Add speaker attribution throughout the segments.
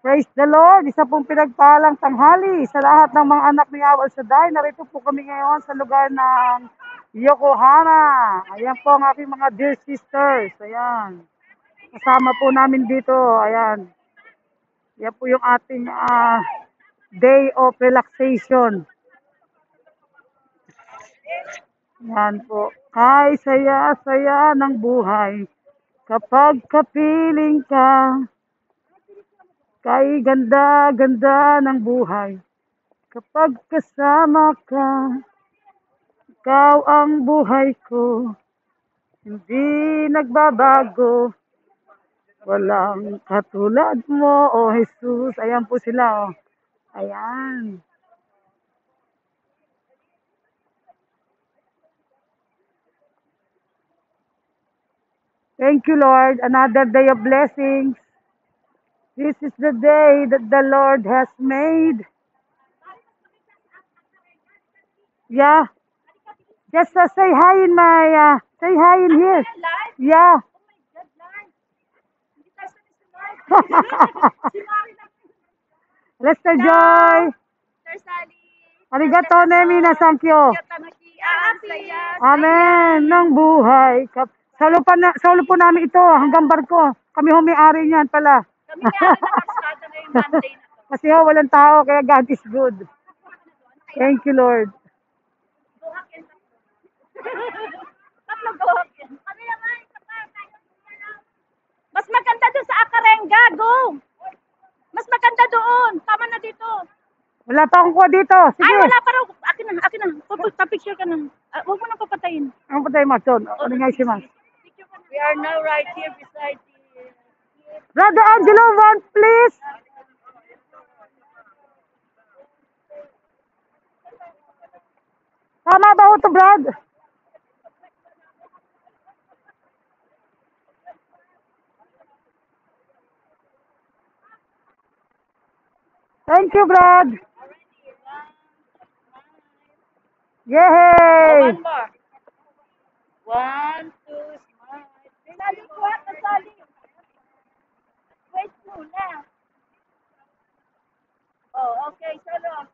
Speaker 1: Praise the Lord! Isa pong pinagpalang tanghali sa lahat ng mga anak ni Yahweh Shaddai. Narito po kami ngayon sa lugar ng Yokohama. Ayan po ang aking mga dear sisters. Ayan. Kasama po namin dito. Ayan. Yan po yung ating day of relaxation. Yan po. Ay, saya-saya ng buhay. Kapag kapiling ka, kay ganda-ganda ng buhay. Kapag kasama ka, ikaw ang buhay ko. Hindi nagbabago. Walang katulad mo, O Jesus. Ayan po sila, oh. Ayan. Thank you, Lord. Another day of blessings. This is the day that the Lord has made. Yeah. Just say hi in my, say hi in here. Yeah. Lester Joy. Arigato nemi na sankyo. Amen. Ng buhay. Sa ulo po namin ito hanggang barko. Kami ho may-ari niyan pala. Kasi ho walang tao kaya God is good. Thank you, Lord.
Speaker 2: Mas maganda doon sa Akarenga, go! Mas maganda doon. Tama na dito.
Speaker 1: Wala pa akong kuha dito. Sige.
Speaker 2: Ay, wala pa raw. Akin na. Pa-picture ka na. Huwag mo nang papatayin.
Speaker 1: Ang patay mo, Son. Ano nga si Mas?
Speaker 2: We are now right here beside the...
Speaker 1: Brother Angelo, one please. Tama ba ito, Brad? Thank you, Brad. Yay!
Speaker 2: One more. 1, 2, smile. Sali ko at nasali. Wait muna. Oh, okay. Solo.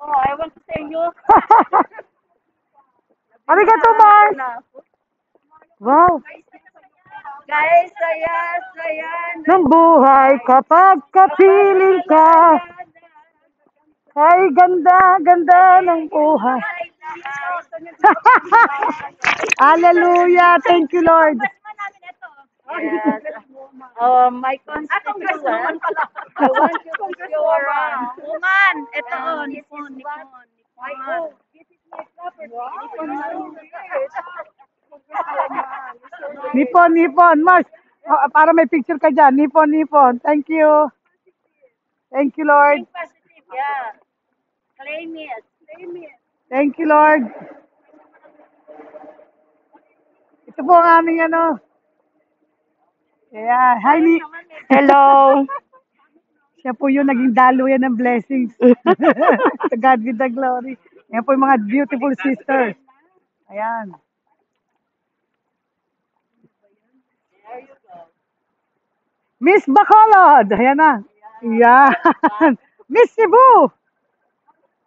Speaker 2: Oh, I want to say you.
Speaker 1: Arigato, Mars. Wow.
Speaker 2: Guys, saya.
Speaker 1: Ng buhay kapag kapiling ka. Ay, ganda ng buhay. Hallelujah. Thank you, Lord.
Speaker 2: Yes. My constituent. I want you to show around. Woman, ito Nippon.
Speaker 1: Nippon. Mars, para may picture ka dyan. Nippon. Thank you. Thank you, Lord.
Speaker 2: Yeah. Claim it.
Speaker 1: Thank you, Lord. Ito po ang aming ano. Yeah. Hi,
Speaker 2: Hello.
Speaker 1: Siya po yung naging daluyan ng blessings. To God be the glory. Yan po yung mga beautiful sisters. Ayan. Miss Bacolod. Ayan na. Ayan. Miss Cebu.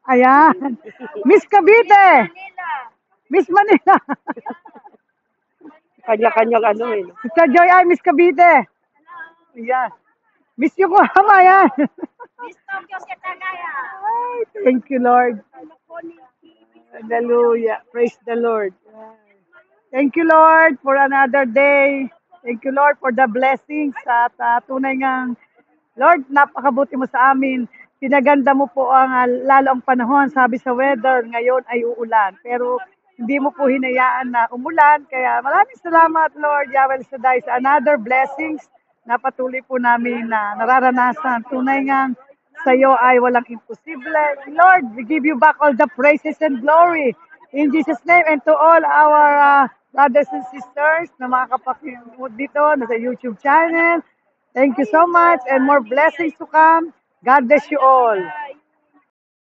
Speaker 1: Ayan. Miss Cavite. Miss Manila.
Speaker 2: Kanya-kanyang ano eh.
Speaker 1: Sister Joy ay Miss Cavite. Ayan. Miss Yokohama, yan.
Speaker 2: Miss Tokyo Setagaya.
Speaker 1: Ay, thank you, Lord. Hallelujah. Praise the Lord. Thank you, Lord, for another day. Thank you, Lord, for the blessings. At tunay ngang, Lord, napakabuti mo sa amin. Pinaganda mo po ang lalo ang panahon. Sabi sa weather, ngayon ay uulan. Pero hindi mo po hinayaan na umulan. Kaya maraming salamat, Lord Yahweh Shaddai, sa another blessings na patuloy po namin na nararanasan. Tunay ngang sa iyo ay walang imposible. Lord, we give you back all the praises and glory. In Jesus' name, and to all our brothers and sisters na mga kapatid dito na sa YouTube channel. Thank you so much and more blessings to come. God bless you all.